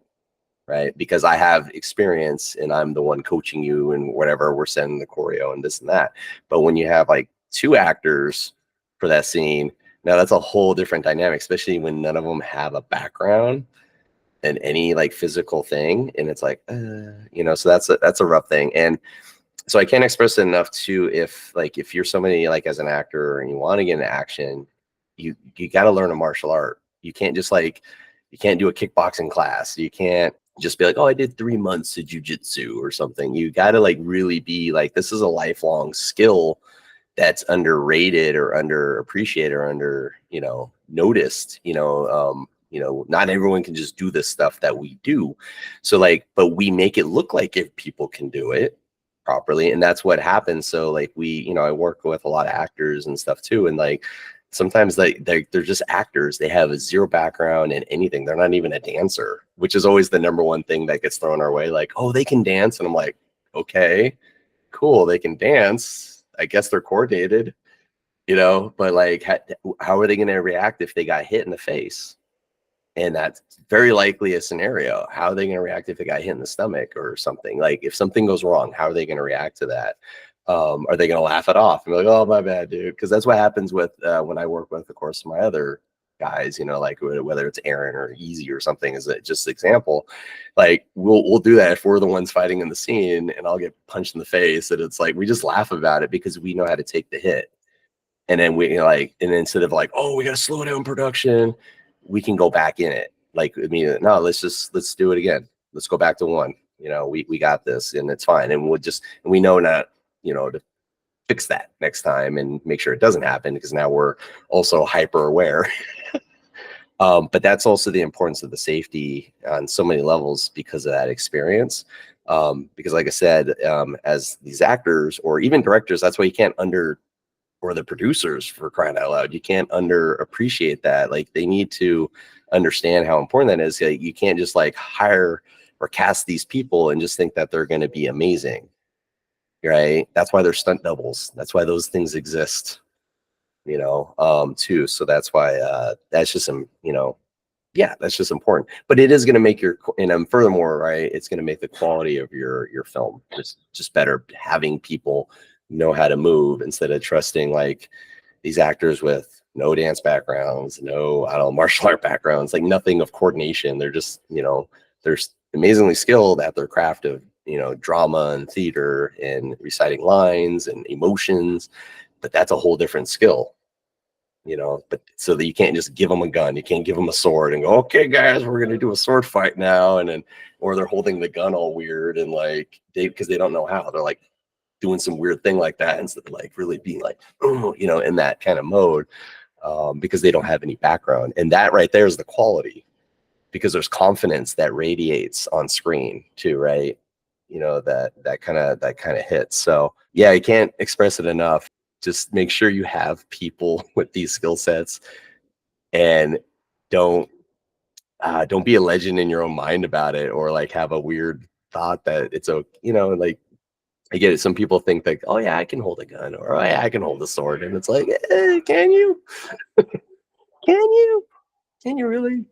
Right? Because I have experience and I'm the one coaching you and whatever, we're sending the choreo and this and that. But when you have like two actors for that scene, now that's a whole different dynamic, especially when none of them have a background in any like physical thing. And it's like, so that's a rough thing. And So I can't express it enough too. If you're somebody like as an actor and you want to get into action, you got to learn a martial art. You can't just like, you can't do a kickboxing class. You can't just be like, oh, I did 3 months of jujitsu or something. You got to like really be like, this is a lifelong skill that's underrated or underappreciated or under, noticed, not everyone can just do this stuff that we do. So like, but we make it look like if people can do it properly. And that's what happens. So like I work with a lot of actors and stuff too. And like, sometimes they're just actors. They have a zero background in anything. They're not even a dancer, which is always the number one thing that gets thrown our way. Like, oh, they can dance. And I'm like, okay, cool. They can dance. I guess they're coordinated, but like, how are they going to react if they got hit in the face? And that's very likely a scenario. How are they going to react if they got hit in the stomach or something? Like if something goes wrong, how are they going to react to that? Are they going to laugh it off and be like, oh, my bad, dude? Because that's what happens with when I work with, of course, my other guys, like whether it's Aaron or Easy or something is just an example. Like we'll do that if we're the ones fighting in the scene and I'll get punched in the face. And it's like, we just laugh about it because we know how to take the hit. And then and instead of like, oh, we got to slow down production, we can go back in it. Like, I mean, no, let's do it again. Let's go back to one. We got this and it's fine. And we know not, to fix that next time and make sure it doesn't happen because now we're also hyper aware. But that's also the importance of the safety on so many levels because of that experience. Because like I said, as these actors or even directors, that's why you can't or the producers, for crying out loud, you can't underappreciate that. Like they need to understand how important that is. Like, you can't just like hire or cast these people and just think that they're going to be amazing. Right. That's why they're stunt doubles. That's why those things exist, too. So that's why that's just that's just important. But it is going to make furthermore, right, it's going to make the quality of your film just better, having people know how to move instead of trusting like these actors with no dance backgrounds, no, I don't know, martial art backgrounds, like nothing of coordination. They're just, they're amazingly skilled at their craft of, drama and theater and reciting lines and emotions, but that's a whole different skill. But so that you can't just give them a gun, you can't give them a sword and go, okay, guys, we're going to do a sword fight now. And then, or they're holding the gun all weird and like because they don't know how. They're like doing some weird thing like that instead of like really being like, oh, in that kind of mode, because they don't have any background. And that right there is the quality, because there's confidence that radiates on screen too, right? That kind of hits. So yeah, you can't express it enough. Just make sure you have people with these skill sets, and don't be a legend in your own mind about it, or like have a weird thought that it's like, I get it. Some people think like, oh yeah, I can hold a gun, or oh yeah, I can hold a sword, and it's like, can you? Can you really?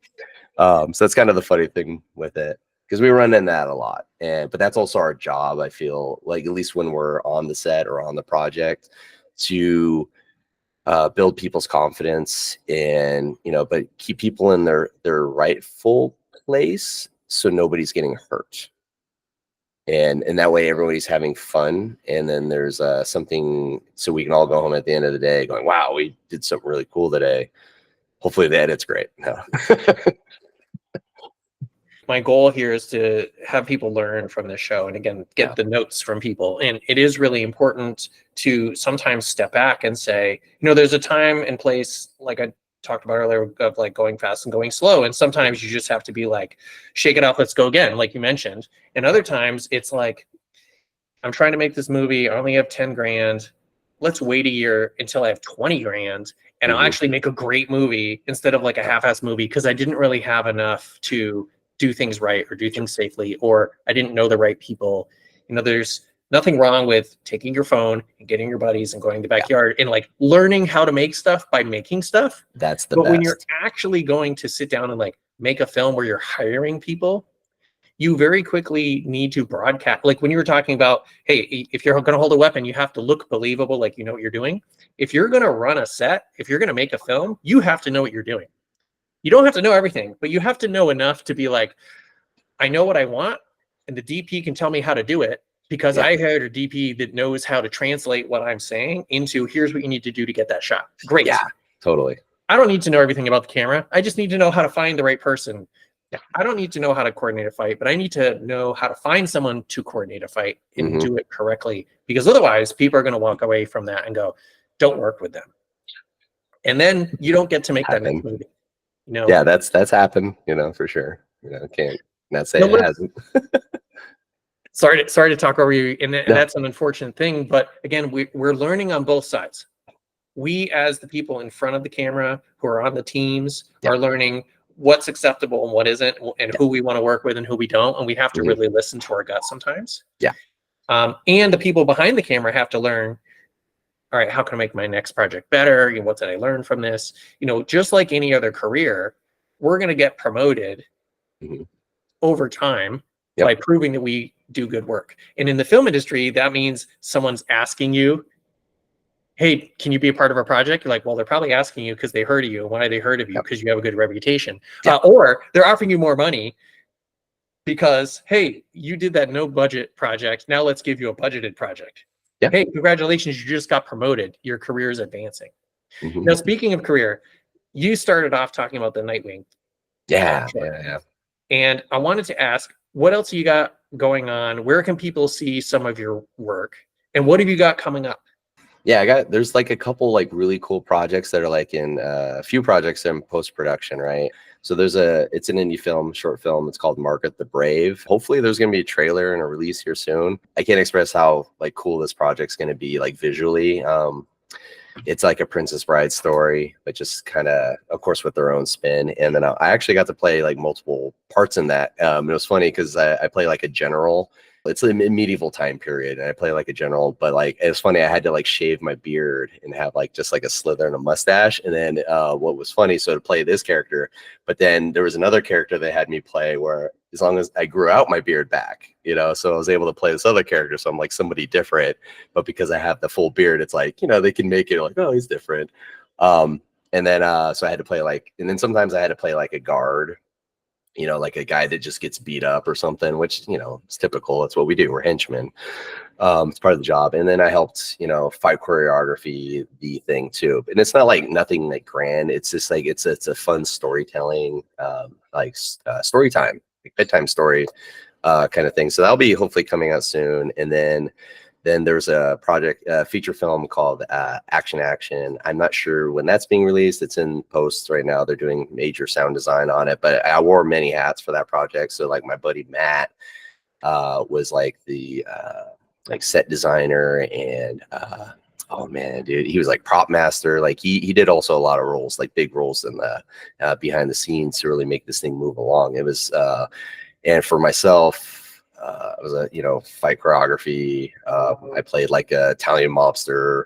So that's kind of the funny thing with it, because we run in that a lot, but that's also our job. I feel like, at least when we're on the set or on the project, to build people's confidence and but keep people in their rightful place, so nobody's getting hurt. And that way everybody's having fun, and then there's something, so we can all go home at the end of the day going, wow, we did something really cool today. Hopefully the edit's great. No. My goal here is to have people learn from this show, and again, get the notes from people. And it is really important to sometimes step back and say, there's a time and place, like I talked about earlier, of like going fast and going slow. And sometimes you just have to be like, shake it off, let's go again, like you mentioned. And other times it's like, I'm trying to make this movie, I only have 10 grand. Let's wait a year until I have 20 grand and I'll actually make a great movie instead of like a half-ass movie, because I didn't really have enough to do things right or do things safely, or I didn't know the right people. There's nothing wrong with taking your phone and getting your buddies and going to the backyard and like learning how to make stuff by making stuff. That's the best. But when you're actually going to sit down and like make a film where you're hiring people, you very quickly need to broadcast. Like when you were talking about, hey, if you're going to hold a weapon, you have to look believable, like you know what you're doing. If you're going to run a set, if you're going to make a film, you have to know what you're doing. You don't have to know everything, but you have to know enough to be like, I know what I want, and the DP can tell me how to do it. because Yeah. I hired a DP that knows how to translate what I'm saying into here's what you need to do to get that shot. Great. Yeah, totally. I don't need to know everything about the camera. I just need to know how to find the right person. Yeah. I don't need to know how to coordinate a fight, but I need to know how to find someone to coordinate a fight and do it correctly, because otherwise people are going to walk away from that and go, don't work with them. And then you don't get to make that next movie. You know? Yeah, that's happened, you know, for sure. You know, can't not say it hasn't. Sorry to talk over you, and that's an unfortunate thing. But again, we're learning on both sides. We, as the people in front of the camera who are on the teams, are learning what's acceptable and what isn't, and who we want to work with and who we don't. And we have to really listen to our gut sometimes. Yeah. And the people behind the camera have to learn, all right, how can I make my next project better? You know, what did I learn from this? You know, just like any other career, we're going to get promoted over time by proving that we do good work. And in the film industry, that means someone's asking you, hey, can you be a part of our project? You're like, well, they're probably asking you because they heard of you. Why they heard of you? Because you have a good reputation. Or they're offering you more money because, hey, you did that no budget project. Now let's give you a budgeted project. Hey, congratulations, you just got promoted. Your career is advancing. Now, speaking of career, you started off talking about the Nightwing. Yeah. And I wanted to ask, what else you got going on? Where can people see some of your work? And what have you got coming up? Yeah, there's like a couple like really cool projects that are like in a few projects in post-production, right? So it's an indie film, short film. It's called Margaret the Brave. Hopefully there's going to be a trailer and a release here soon. I can't express how like cool this project's going to be like visually. It's like a Princess Bride story, but just kind of course, with their own spin. And then I actually got to play like multiple parts in that. It was funny because I play like a general. It's a medieval time period, and I play like a general, but like it was funny, I had to like shave my beard and have like just like a slither and a mustache. And then what was funny, so to play this character, but then there was another character they had me play where as long as I grew out my beard back, you know, so I was able to play this other character, so I'm like somebody different, but because I have the full beard, it's like, you know, they can make it like, oh, he's different. And then so I had to play like, and then sometimes I had to play like a guard, you know, like a guy that just gets beat up or something, which, you know, it's typical. It's what we do. We're henchmen. It's part of the job. And then I helped, you know, fight choreography, the thing too. And it's not like nothing like grand. It's just like, it's a fun storytelling, story time, like bedtime story kind of thing. So that'll be hopefully coming out soon. And then there's a project, feature film called Action. I'm not sure when that's being released. It's in post right now. They're doing major sound design on it, but I wore many hats for that project. So like my buddy Matt was like the like set designer, and oh man, dude, he was like prop master. Like he did also a lot of roles, like big roles in the behind the scenes to really make this thing move along. It was and for myself, it was a, you know, fight choreography. I played like a Italian mobster.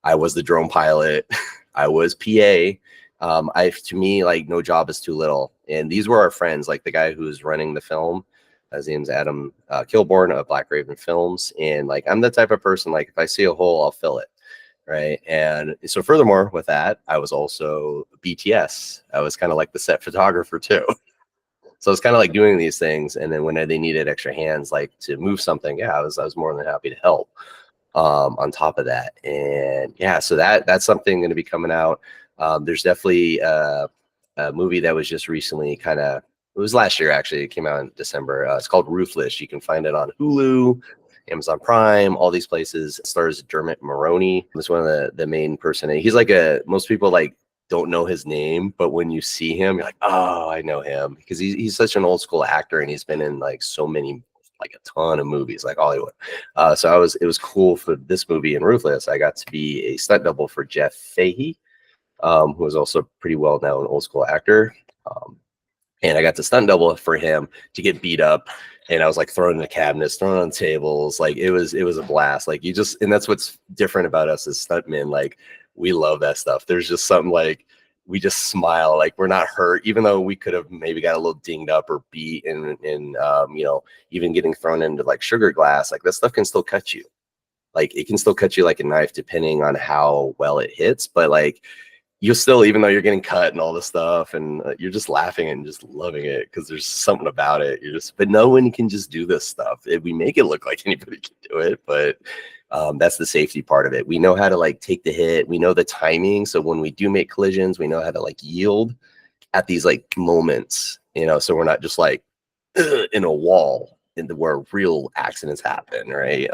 I was the drone pilot. I was PA. To me, like no job is too little. And these were our friends, like the guy who's running the film. His name's Adam Kilborn of Black Raven Films. And like, I'm the type of person, like if I see a hole, I'll fill it. Right. And so furthermore, with that, I was also BTS. I was kind of like the set photographer too. So it's kind of like doing these things, and then when they needed extra hands, like to move something, I was more than happy to help. On top of that, and yeah, so that's something going to be coming out. There's definitely a movie that was just recently it was last year actually. It came out in December. It's called Ruthless. You can find it on Hulu, Amazon Prime, all these places. It stars Dermot Mulroney. He's one of the main person. He's like most people like don't know his name, but when you see him, you're like, oh, I know him, because he's such an old school actor, and he's been in like so many, like a ton of movies, like Hollywood. So it was cool for this movie in Ruthless. I got to be a stunt double for Jeff Fahey, who is also pretty well known old school actor. And I got to stunt double for him to get beat up. And I was like thrown in the cabinets, thrown on tables. Like it was a blast. Like and that's what's different about us as stuntmen. Like we love that stuff. There's just something like, we just smile, like we're not hurt, even though we could have maybe got a little dinged up or beat, and you know, even getting thrown into like sugar glass, like that stuff can still cut you. Like it can still cut you like a knife, depending on how well it hits. But like, you'll still, even though you're getting cut and all this stuff, and you're just laughing and just loving it because there's something about it. But no one can just do this stuff. We make it look like anybody can do it, but that's the safety part of it. We know how to like take the hit. We know the timing. So when we do make collisions, we know how to like yield at these like moments, you know, so we're not just like in a wall where real accidents happen, right?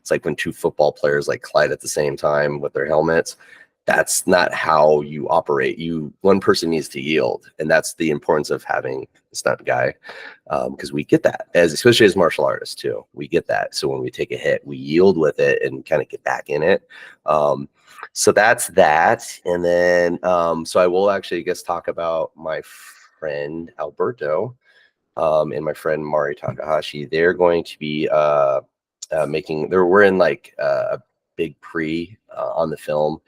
It's like when two football players like collide at the same time with their helmets. That's not how you operate. One person needs to yield, and that's the importance of having a stunt guy, because we get that, especially as martial artists too. We get that. So when we take a hit, we yield with it and kind of get back in it. So that's that. And then so I will actually, I guess, talk about my friend Alberto and my friend Mari Takahashi. They're going to be we're in like a big pre on the film.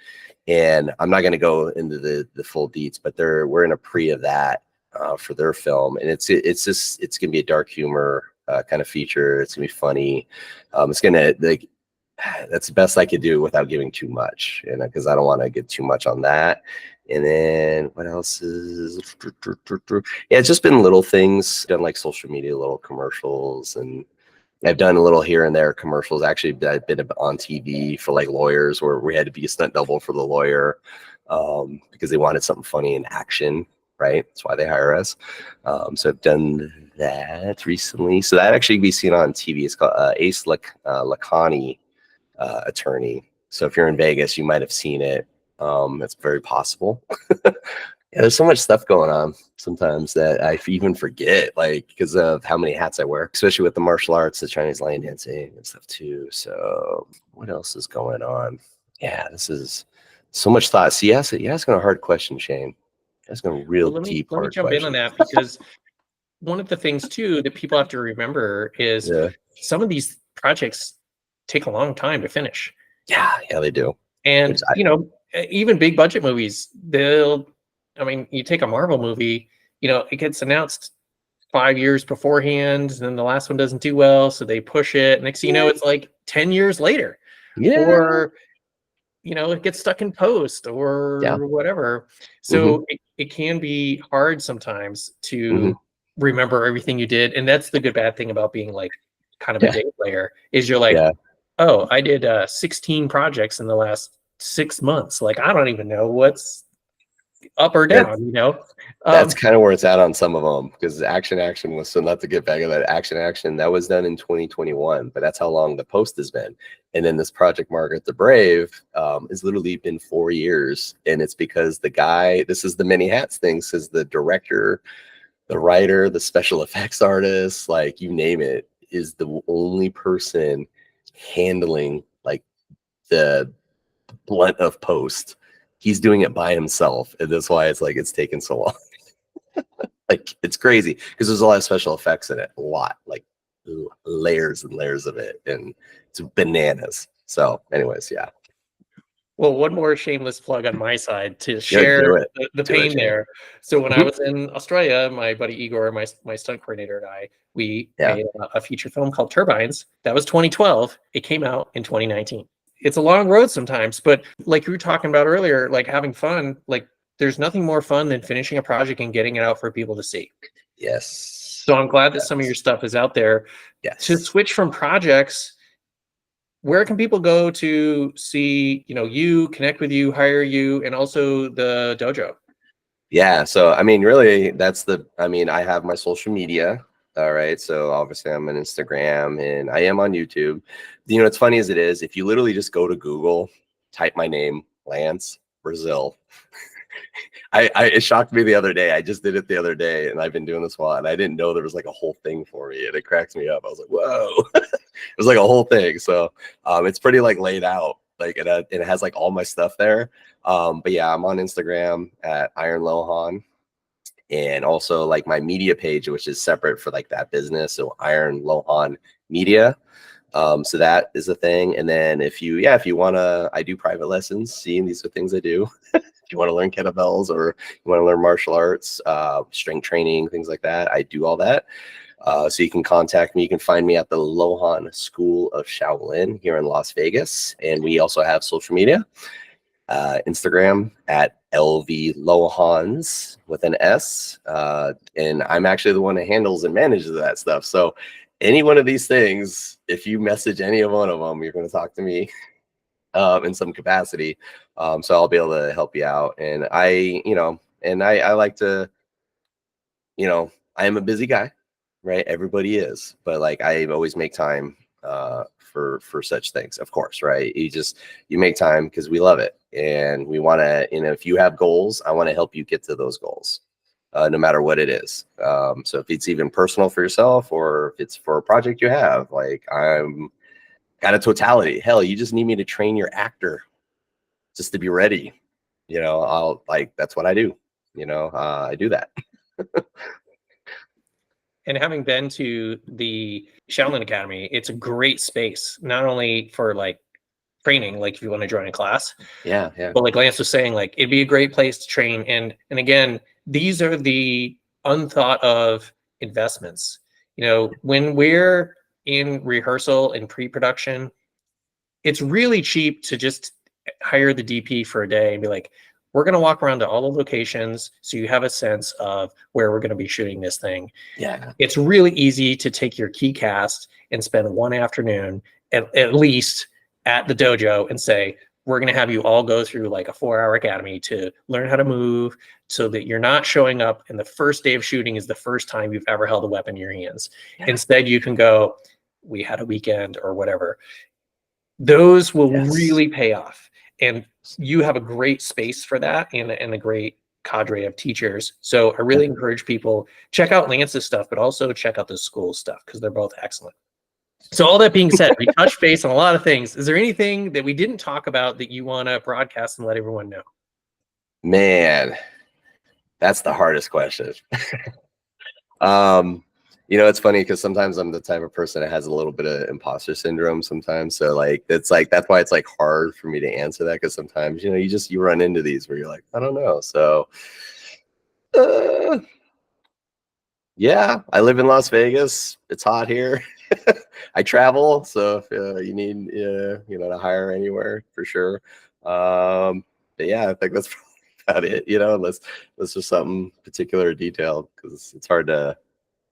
And I'm not going to go into the full deets, but we're in a pre of that for their film, and it's going to be a dark humor kind of feature. It's going to be funny. It's going to like that's the best I could do without giving too much, and because I don't want to give too much on that. And then what else is? Yeah, it's just been little things. Done like social media, little commercials, and I've done a little here and there commercials. Actually, I've been on TV for like lawyers where we had to be a stunt double for the lawyer because they wanted something funny and action, right? That's why they hire us. So I've done that recently. So that actually can be seen on TV. It's called Ace Lakhani Attorney. So if you're in Vegas, you might have seen it. It's very possible. Yeah, there's so much stuff going on sometimes that I even forget, like, because of how many hats I wear, especially with the martial arts, the Chinese lion dancing and stuff too. So what else is going on? Yeah, this is so much thought. See, you're asking a hard question, Shane. You're asking a real deep, let me hard jump question. in on that, because one of the things too that people have to remember is some of these projects take a long time to finish. Yeah, they do. And you know, even big budget movies, you take a Marvel movie, you know, it gets announced 5 years beforehand, and then the last one doesn't do well, so they push it. Next thing you know, it's like 10 years later. Yeah. Or, you know, it gets stuck in post or whatever. So it can be hard sometimes to remember everything you did. And that's the good bad thing about being like kind of a day player, is you're like, oh, I did 16 projects in the last 6 months. Like, I don't even know what's up or down, you know. That's kind of where it's at on some of them, because Action was, so not to get back at that, Action that was done in 2021, but that's how long the post has been. And then this project Margaret the Brave has literally been 4 years, and it's because the guy, this is the many hats thing, says the director, the writer, the special effects artist, like you name it, is the only person handling like the blunt of post. He's doing it by himself, and that's why it's like it's taken so long. Like, it's crazy because there's a lot of special effects in it, a lot, like layers and layers of it, and it's bananas. So anyways, yeah. Well, one more shameless plug on my side to share the pain there. So when I was in Australia, my buddy Igor, my stunt coordinator, and I, we made a feature film called Turbines. That was 2012. It came out in 2019. It's a long road sometimes, but like you were talking about earlier, like having fun, like there's nothing more fun than finishing a project and getting it out for people to see. Yes. So I'm glad that some of your stuff is out there. Yes. To switch from projects, where can people go to see, you know, you, connect with you, hire you, and also the dojo? Yeah. So, I mean, really, I have my social media. All right. So obviously I'm on Instagram and I am on YouTube. You know, it's funny as it is, if you literally just go to Google, type my name, Lance Brazil. It shocked me the other day. I just did it the other day, and I've been doing this a while, and I didn't know there was like a whole thing for me, and it cracks me up. I was like, whoa. It was like a whole thing. So it's pretty like laid out, like it has like all my stuff there. But yeah, I'm on Instagram at Iron Lohan, and also like my media page, which is separate for like that business. So Iron Lohan Media. So that is a thing. And then if you want to, I do private lessons. Seeing these are things I do. If you want to learn kettlebells or you want to learn martial arts, strength training, things like that, I do all that. So you can contact me. You can find me at the Lohan School of Shaolin here in Las Vegas. And we also have social media, Instagram at LV Lohans with an S. And I'm actually the one that handles and manages that stuff. So any one of these things, if you message any of one of them, you're going to talk to me in some capacity. So I'll be able to help you out. And I like to, I am a busy guy, right? Everybody is, but like I always make time for such things, of course, right? You make time because we love it, and we want to, if you have goals, I want to help you get to those goals, no matter what it is. So if it's even personal for yourself, or if it's for a project you have, like I'm got a totality. Hell, you just need me to train your actor just to be ready. I'll like, that's what I do. I do that. And having been to the Shaolin Academy, it's a great space, not only for like training, like if you want to join a class, Yeah. but like Lance was saying, like it'd be a great place to train. And again, these are the unthought of investments. When we're in rehearsal and pre-production, it's really cheap to just hire the DP for a day and be like, we're going to walk around to all the locations so you have a sense of where we're going to be shooting this thing. Yeah. It's really easy to take your key cast and spend one afternoon at least at the dojo and say, we're going to have you all go through like a 4-hour academy to learn how to move, so that you're not showing up and the first day of shooting is the first time you've ever held a weapon in your hands. Yeah. Instead, you can go, we had a weekend or whatever. Those will really pay off. And you have a great space for that, and a great cadre of teachers. So I really encourage people, check out Lance's stuff, but also check out the school stuff, because they're both excellent. So all that being said, we touched base on a lot of things. Is there anything that we didn't talk about that you want to broadcast and let everyone know? Man, that's the hardest question. It's funny because sometimes I'm the type of person that has a little bit of imposter syndrome sometimes. So that's why it's like hard for me to answer that, because sometimes, you run into these where you're like, I don't know. So yeah, I live in Las Vegas. It's hot here. I travel. So if you need, to hire anywhere, for sure. But yeah, I think that's probably about it, unless there's something particular detailed, because it's hard to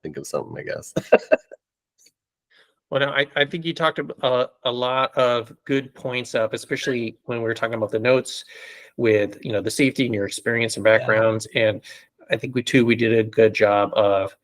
think of something, I guess. Well, no, I think you talked a lot of good points up, especially when we were talking about the notes with, the safety and your experience and backgrounds. Yeah. And I think we did a good job of,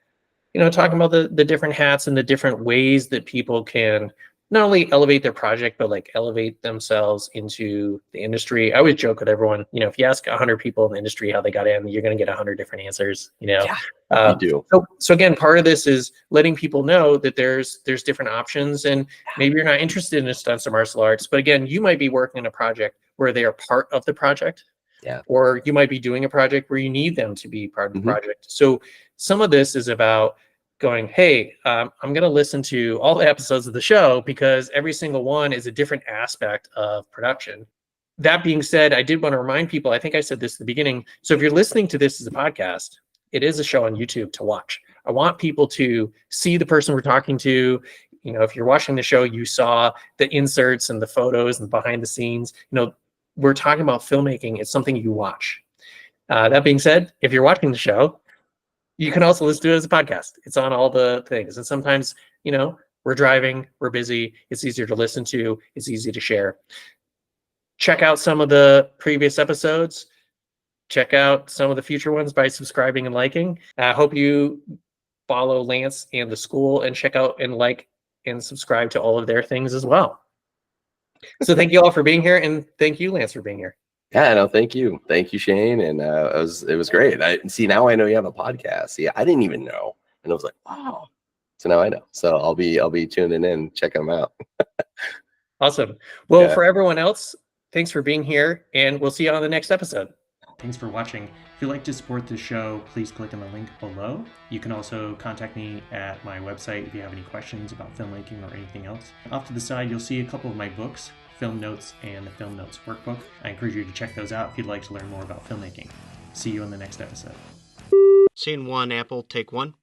talking about the different hats and the different ways that people can not only elevate their project, but like elevate themselves into the industry. I always joke with everyone, if you ask 100 people in the industry how they got in, you're going to get 100 different answers, Yeah, you do. So again, part of this is letting people know that there's different options, and maybe you're not interested in stunts or martial arts, but again, you might be working in a project where they are part of the project. Yeah. Or you might be doing a project where you need them to be part of the project. So some of this is about going, hey, I'm going to listen to all the episodes of the show, because every single one is a different aspect of production. That being said, I did want to remind people, I think I said this at the beginning. So if you're listening to this as a podcast, it is a show on YouTube to watch. I want people to see the person we're talking to. If you're watching the show, you saw the inserts and the photos and behind the scenes. We're talking about filmmaking. It's something you watch. That being said, if you're watching the show, you can also listen to it as a podcast. It's on all the things. And sometimes, we're driving, we're busy. It's easier to listen to. It's easy to share. Check out some of the previous episodes. Check out some of the future ones by subscribing and liking. I hope you follow Lance and the school, and check out and like and subscribe to all of their things as well. So thank you all for being here, and thank you, Lance, for being here. Yeah, no, thank you, Shane, and it was great. Now I know you have a podcast. Yeah, I didn't even know, and I was like, wow. So now I know. So I'll be tuning in, checking them out. Awesome. Well, for everyone else, thanks for being here, and we'll see you on the next episode. Thanks for watching. If you'd like to support the show, please click on the link below. You can also contact me at my website if you have any questions about filmmaking or anything else. Off to the side, you'll see a couple of my books, Film Notes and the Film Notes Workbook. I encourage you to check those out if you'd like to learn more about filmmaking. See you in the next episode. Scene 1, Apple, take 1.